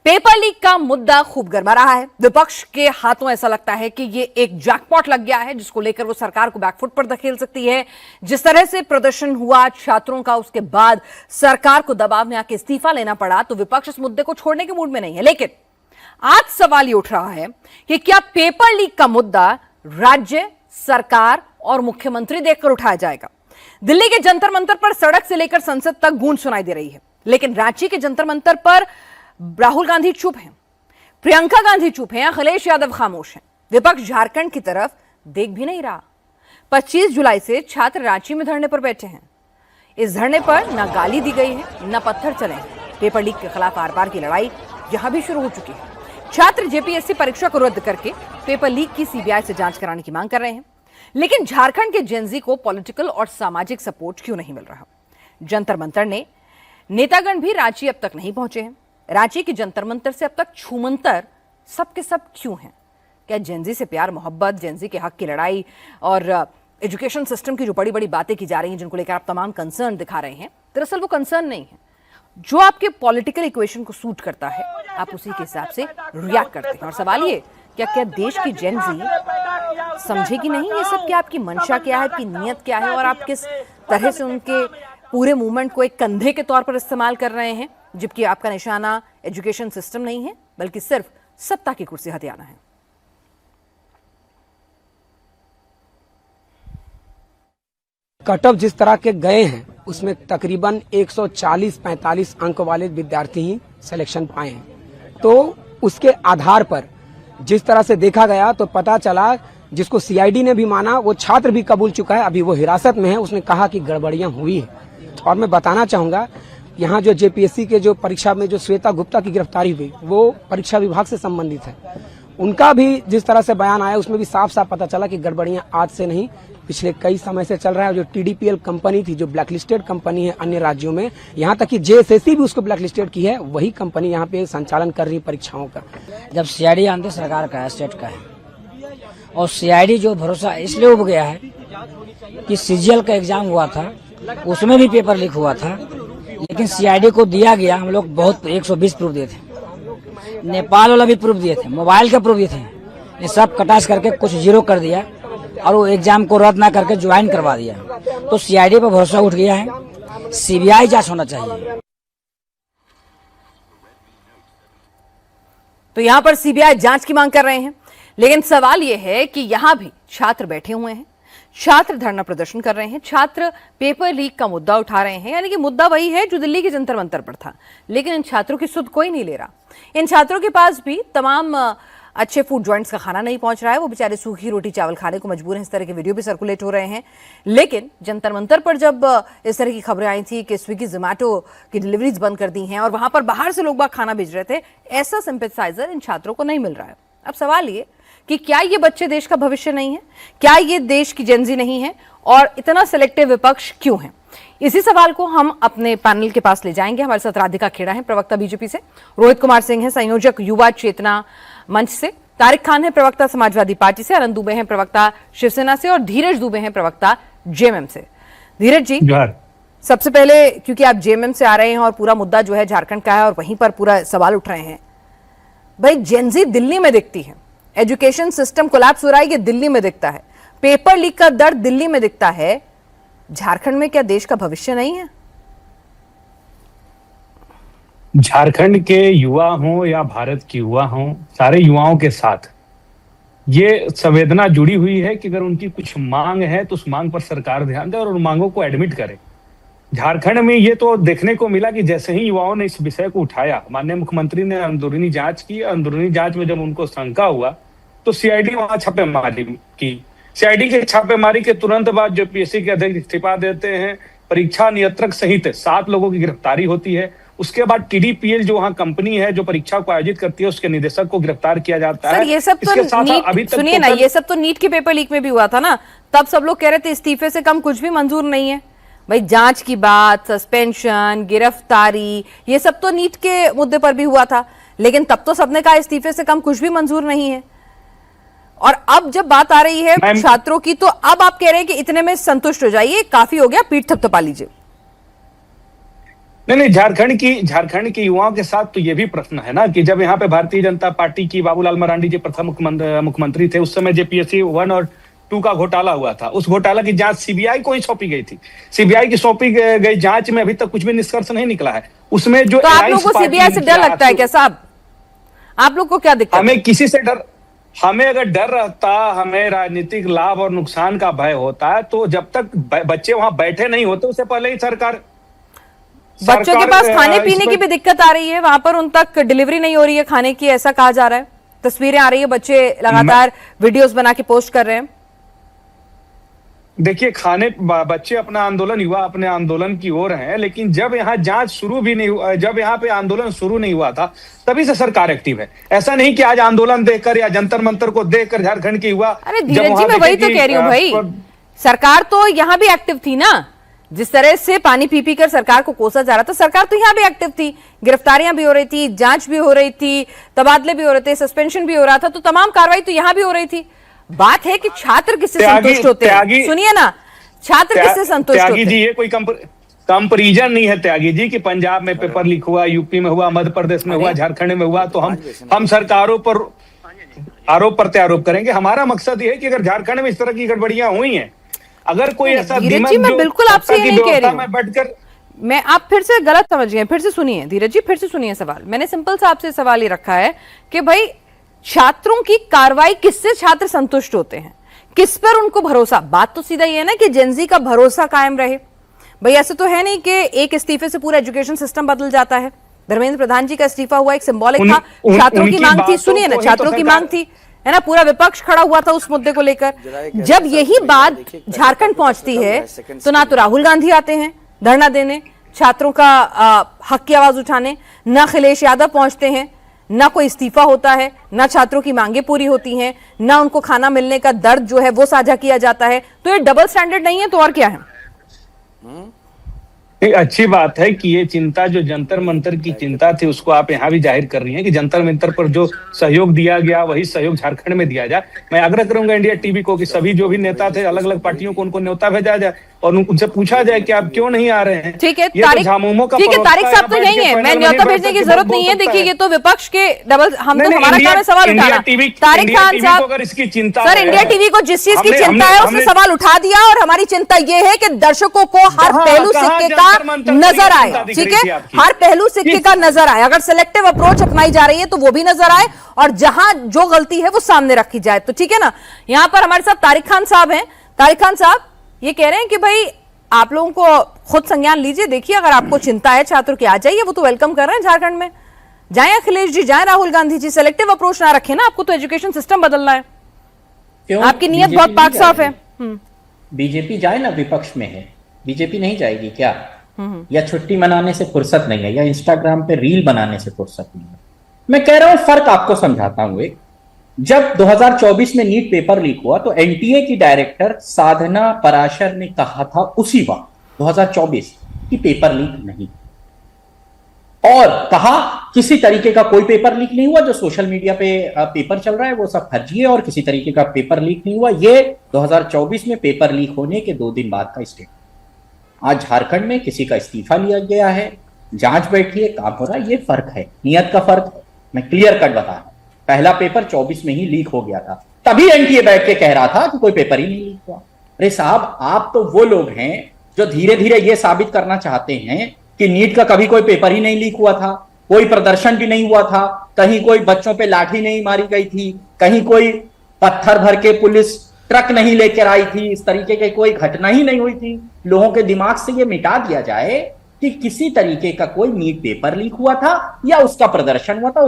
Paper leak का मुद्दा खूब गरमा रहा है। विपक्ष के हाथों ऐसा लगता है कि ये एक जैकपॉट लग गया है जिसको लेकर वो सरकार को बैकफुट पर धकेल सकती है। जिस तरह से प्रदर्शन हुआ छात्रों का, उसके बाद सरकार को दबाव में आके इस्तीफा लेना पड़ा, तो विपक्ष इस मुद्दे को छोड़ने के मूड में नहीं है। लेकिन आज सवाल ये उठ रहा है कि क्या पेपर लीक का मुद्दा राज्य सरकार और मुख्यमंत्री देखकर उठाया जाएगा। दिल्ली के जंतर मंतर पर सड़क से लेकर संसद तक गूंज सुनाई दे रही है, लेकिन रांची के जंतर मंतर पर राहुल गांधी चुप हैं, प्रियंका गांधी चुप हैं, अखिलेश यादव खामोश हैं। विपक्ष झारखंड की तरफ देख भी नहीं रहा। 25 जुलाई से छात्र रांची में धरने पर बैठे हैं। इस धरने पर न गाली दी गई है, न पत्थर चले हैं। पेपर लीक के खिलाफ आर पार की लड़ाई यहां भी शुरू हो चुकी है। छात्र जेपीएससी परीक्षा को रद्द करके पेपर लीक की सीबीआई से जांच कराने की मांग कर रहे हैं। लेकिन झारखंड के जेनजी को पॉलिटिकल और सामाजिक सपोर्ट क्यों नहीं मिल रहा। जंतर मंतर ने नेतागण भी रांची अब तक नहीं पहुंचे हैं। रांची के जंतर मंतर से अब तक छूमंतर सब के सब क्यों हैं। क्या जेनजी से प्यार मोहब्बत, जेनजी के हक की लड़ाई और एजुकेशन सिस्टम की जो बड़ी बड़ी बातें की जा रही हैं, जिनको लेकर आप तमाम कंसर्न दिखा रहे हैं, दरअसल वो कंसर्न नहीं है। जो आपके पॉलिटिकल इक्वेशन को सूट करता है, आप उसी के हिसाब से रिएक्ट करते हैं। और सवाल ये, क्या देश की जेनजी समझेगी नहीं ये सब, कि आपकी मंशा क्या है, आपकी नीयत क्या है, और आप किस तरह से उनके पूरे मूवमेंट को एक कंधे के तौर पर इस्तेमाल कर रहे हैं, जबकि आपका निशाना एजुकेशन सिस्टम नहीं है, बल्कि सिर्फ सत्ता की कुर्सी हथियाना है। कट ऑफ जिस तरह के गए हैं, उसमें तकरीबन 140-45 अंक वाले विद्यार्थी ही सिलेक्शन पाए हैं। तो उसके आधार पर जिस तरह से देखा गया, तो पता चला जिसको सीआईडी ने भी माना, वो छात्र भी कबूल चुका है। अभी वो हिरासत में है। उसने कहा कि गड़बड़ियां हुई है। और मैं बताना चाहूंगा, यहाँ जो जेपीएससी के जो परीक्षा में जो श्वेता गुप्ता की गिरफ्तारी हुई, वो परीक्षा विभाग से संबंधित है। उनका भी जिस तरह से बयान आया, उसमें भी साफ साफ पता चला कि गड़बड़ियां आज से नहीं, पिछले कई समय से चल रहा है। जो टीडीपीएल कंपनी थी, जो ब्लैकलिस्टेड कंपनी है अन्य राज्यों में, यहाँ तक कि जेएसएससी भी उसको ब्लैकलिस्टेड की है, वही कंपनी यहाँ पे संचालन कर रही है परीक्षाओं का। जब सीआईडी आंध्र सरकार का है, स्टेट का है, और सीआईडी जो भरोसा इसलिए उब गया है कि सीजीएल का एग्जाम हुआ था, उसमें भी पेपर लीक हुआ था, लेकिन सीआईडी को दिया गया। हम लोग बहुत 120 प्रूफ दिए थे, नेपाल वाला भी प्रूफ दिए थे, मोबाइल का प्रूफ दिए थे। ये सब कटाश करके कुछ जीरो कर दिया और वो एग्जाम को रद्द ना करके ज्वाइन करवा दिया। तो सीआईडी पर भरोसा उठ गया है। सीबीआई जांच होना चाहिए। तो यहां पर सीबीआई जांच की मांग कर रहे हैं, लेकिन सवाल यह है कि यहां भी छात्र बैठे हुए हैं, छात्र धरना प्रदर्शन कर रहे हैं, छात्र पेपर लीक का मुद्दा उठा रहे हैं। यानी कि मुद्दा वही है जो दिल्ली के जंतर मंतर पर था, लेकिन इन छात्रों की सुध कोई नहीं ले रहा। इन छात्रों के पास भी तमाम अच्छे फूड जॉइंट्स का खाना नहीं पहुंच रहा है। वो बेचारे सूखी रोटी चावल खाने को मजबूर हैं। इस तरह के वीडियो भी सर्कुलेट हो रहे हैं। लेकिन जंतर मंतर पर जब इस तरह की खबरें आई थी कि स्विगी जोमैटो की डिलीवरीज बंद कर दी हैं और वहां पर बाहर से लोग खाना भेज रहे थे, ऐसा सिंपैथाइजर इन छात्रों को नहीं मिल रहा है। अब सवाल ये कि क्या ये बच्चे देश का भविष्य नहीं है, क्या ये देश की जेनजी नहीं है, और इतना सिलेक्टिव विपक्ष क्यों है। इसी सवाल को हम अपने पैनल के पास ले जाएंगे। हमारे साथ राधिका खेड़ा है, प्रवक्ता बीजेपी से, रोहित कुमार सिंह है, संयोजक युवा चेतना मंच से, तारिक खान है, प्रवक्ता समाजवादी पार्टी से, अनंत दुबे हैं, प्रवक्ता शिवसेना से, और धीरज दुबे हैं, प्रवक्ता जेएमएम से। धीरज जी, सबसे पहले, क्योंकि आप जेएमएम से आ रहे हैं और पूरा मुद्दा जो है झारखंड का है और वहीं पर पूरा सवाल उठ रहे हैं, भाई जेनजी दिल्ली में दिखती है, एजुकेशन सिस्टम कोलैप्स हो रहा है, ये दिल्ली में दिखता है, पेपर लीक का दर्द दिल्ली में दिखता है, झारखंड में क्या देश का भविष्य नहीं है। झारखंड के युवा हों या भारत के युवा हों, सारे युवाओं के साथ ये संवेदना जुड़ी हुई है कि अगर उनकी कुछ मांग है तो उस मांग पर सरकार ध्यान दे और उन मांगों को एडमिट करे। झारखंड में ये तो देखने को मिला कि जैसे ही युवाओं ने इस विषय को उठाया, माननीय मुख्यमंत्री ने अंदरूनी जांच की। अंदरूनी जांच में जब उनको शंका हुआ तो सीआईडी वहां छापेमारी की। सीआईडी के छापेमारी के तुरंत बाद जेपीएससी के अध्यक्ष इस्तीफा देते हैं, परीक्षा नियंत्रक सहित 7 लोगों की गिरफ्तारी होती है। उसके बाद टीडीपीएल जो वहां कंपनी है जो परीक्षा को आयोजित करती है, उसके निदेशक को गिरफ्तार किया जाता है। ये सब तो सुनिए ना, ये सब तो नीट के पेपर लीक में भी हुआ था ना। तब सब लोग कह रहे थे इस्तीफे से कम कुछ भी मंजूर नहीं है। भाई जांच की बात, सस्पेंशन, गिरफ्तारी, ये सब तो नीट के मुद्दे पर भी हुआ था, लेकिन तब तो सबने कहा इस्तीफे से कम कुछ भी मंजूर नहीं है। और अब जब बात आ रही है छात्रों की, तो अब आप कह रहे हैं कि इतने में संतुष्ट हो जाइए, काफी हो गया, पीठ थपथपा लीजिए। नहीं, झारखंड की युवाओं के साथ तो ये भी प्रश्न है ना कि जब यहाँ पे भारतीय जनता पार्टी की बाबूलाल मरांडी जी प्रथम मुख्यमंत्री थे, उस समय जेपीएससी 1 और 2 का घोटाला हुआ था। उस घोटाला की जांच सीबीआई को ही सौंपी गई थी। सीबीआई की सौंपी गई जांच में अभी तक कुछ भी निष्कर्ष नहीं निकला है। उसमें जो तो आप लोगों को सीबीआई से डर लगता है क्या साहब? आप लोग को क्या दिक्कत? हमें किसी से डर, हमें अगर डर रहता, हमें राजनीतिक लाभ और नुकसान का भय होता है, तो जब तक बच्चे वहां बैठे नहीं होते उससे पहले ही बच्चों के पास खाने पीने की भी दिक्कत आ रही है, वहां पर उन तक डिलीवरी नहीं हो रही है खाने की, ऐसा कहा जा रहा है। तस्वीरें आ रही है, बच्चे लगातार वीडियोस बना के पोस्ट कर रहे हैं। देखिए, बच्चे अपना आंदोलन, युवा अपने आंदोलन की ओर हैं, लेकिन जब यहाँ जांच शुरू भी नहीं हुआ, जब यहाँ पे आंदोलन शुरू नहीं हुआ था, तभी से सरकार एक्टिव है। ऐसा नहीं कि आज आंदोलन देखकर या जंतर मंतर को देखकर झारखंड की युवा। अरे धीरज जी, मैं वही तो कह रही हूँ भाई, सरकार तो यहाँ भी एक्टिव थी ना। जिस तरह से पानी पी कर सरकार को कोसा जा रहा था, सरकार तो यहाँ भी एक्टिव थी। गिरफ्तारियां भी हो रही थी, जांच भी हो रही थी, तबादले भी हो रहे थे, सस्पेंशन भी हो रहा था, तो तमाम कार्रवाई तो यहाँ भी हो रही थी। बात है कि छात्र किससे संतुष्ट होते हैं? सुनिए ना, छात्र किससे संतुष्ट होते हैं? जी, ये कोई कंपैरिजन नहीं है त्यागी जी कि पंजाब में पेपर लीक हुआ, यूपी में हुआ, मध्य प्रदेश में हुआ, झारखंड में हुआ, तो हम सरकारों पर आरोप प्रत्यारोप करेंगे। हमारा मकसद ये है कि अगर झारखंड में इस तरह की गड़बड़ियां हुई हैं, अगर कोई ऐसा धीरज जी, मैं बिल्कुल आपसे ये नहीं कह रही हूं, बैठकर मैं, आप फिर से गलत समझ गए। फिर से सुनिए धीरज जी, फिर से सुनिए सवाल। मैंने सिंपल सा आपसे सवाल ही रखा है कि भाई छात्रों की कार्रवाई, किससे छात्र संतुष्ट होते हैं, किस पर उनको भरोसा? बात तो सीधा ये है ना कि जेनजी का भरोसा कायम रहे। भाई ऐसे तो है नहीं कि एक इस्तीफे से पूरा एजुकेशन सिस्टम बदल जाता है। धर्मेंद्र प्रधान जी का इस्तीफा हुआ, एक सिंबॉलिक था, छात्रों की मांग थी। सुनिए ना, छात्रों की मांग थी, है ना, पूरा विपक्ष खड़ा हुआ था उस मुद्दे को लेकर। जब यही बात झारखंड पहुंचती है तो ना तो राहुल गांधी आते हैं धरना देने, छात्रों का हक की आवाज उठाने, ना अखिलेश यादव पहुंचते हैं, ना कोई इस्तीफा होता है, ना छात्रों की मांगे पूरी होती हैं, ना उनको खाना मिलने का दर्द जो है वो साझा किया जाता है। तो ये डबल स्टैंडर्ड नहीं है तो और क्या है? अच्छी बात है कि ये चिंता, जो जंतर मंतर की चिंता थी, उसको आप यहाँ भी जाहिर कर रही हैं कि जंतर मंतर पर जो सहयोग दिया गया वही सहयोग झारखंड में दिया जाए। मैं आग्रह करूंगा इंडिया टीवी को कि सभी जो भी नेता थे अलग अलग पार्टियों को, उनको न्योता भेजा जाए और उनसे पूछा जाए कि आप क्यों नहीं आ रहे हैं। ठीक है, तारिक साहब तो यही है, मैं न्योता भेजने की जरूरत नहीं है। देखिए, ये तो विपक्ष के डबल, हम तो हमारा काम है सवाल उठाना। तारिक खान साहब, अगर इसकी चिंता, सर इंडिया टीवी को जिस चीज की चिंता है उसने सवाल उठा दिया, और हमारी चिंता ये है कि दर्शकों को हर पहलू सिक्के का नजर आए। ठीक है, हर पहलू सिक्के का नजर आए। अगर सिलेक्टिव अप्रोच अपनाई जा रही है तो वो भी नजर आए, और जहां जो गलती है वो सामने रखी जाए। तो ठीक है ना, यहां पर हमारे साथ तारिक खान साहब हैं। तारिक खान साहब ये कह रहे हैं कि भाई आप लोगों को खुद संज्ञान लीजिए, देखिए अगर आपको चिंता है छात्रों की, आ जाइए, वो तो वेलकम कर रहे हैं झारखंड में। जाए अखिलेश जी, जाए राहुल गांधी जी, सिलेक्टिव अप्रोच ना रखें ना, आपको तो एजुकेशन सिस्टम बदलना है। आपकी नीयत बहुत पाक साफ है। बीजेपी जाए ना, विपक्ष में है, बीजेपी नहीं जाएगी क्या? या छुट्टी मनाने से फुर्सत नहीं है, या इंस्टाग्राम पे रील बनाने से फुर्सत नहीं है? मैं कह रहा हूं, फर्क आपको समझाता हूं। एक, जब 2024 में नीट पेपर लीक हुआ तो एनटीए की डायरेक्टर साधना पराशर ने कहा था उसी वक्त 2024 कि पेपर लीक नहीं, और कहा किसी तरीके का कोई पेपर लीक नहीं हुआ। जो सोशल मीडिया पे पेपर चल रहा है वो सब फर्जी है और किसी तरीके का पेपर लीक नहीं हुआ। ये 2024 में पेपर लीक होने के 2 दिन बाद का स्टेटमेंट। आज झारखंड में किसी का इस्तीफा लिया गया है, जांच बैठी है, काम हो रहा है। ये फर्क है, नियत का फर्क है। मैं क्लियर कट बता रहा हूं, पहला पेपर 24 में ही लीक हो गया था, तभी एनटीए बैठ के कह रहा था कि कोई पेपर ही नहीं लीक हुआ। अरे साहब, आप तो वो लोग हैं जो धीरे धीरे ये साबित करना चाहते हैं कि नीट का कभी कोई पेपर ही नहीं लीक हुआ था, कोई प्रदर्शन भी नहीं हुआ था, कहीं कोई बच्चों पे लाठी नहीं मारी गई थी, कहीं कोई पत्थर भर के पुलिस ट्रक नहीं लेकर आई थी, इस तरीके की कोई घटना ही नहीं हुई थी। लोगों के दिमाग से ये मिटा दिया जाए कि किसी तरीके का कोई नीट पेपर लीक हुआ था या उसका प्रदर्शन हुआ था।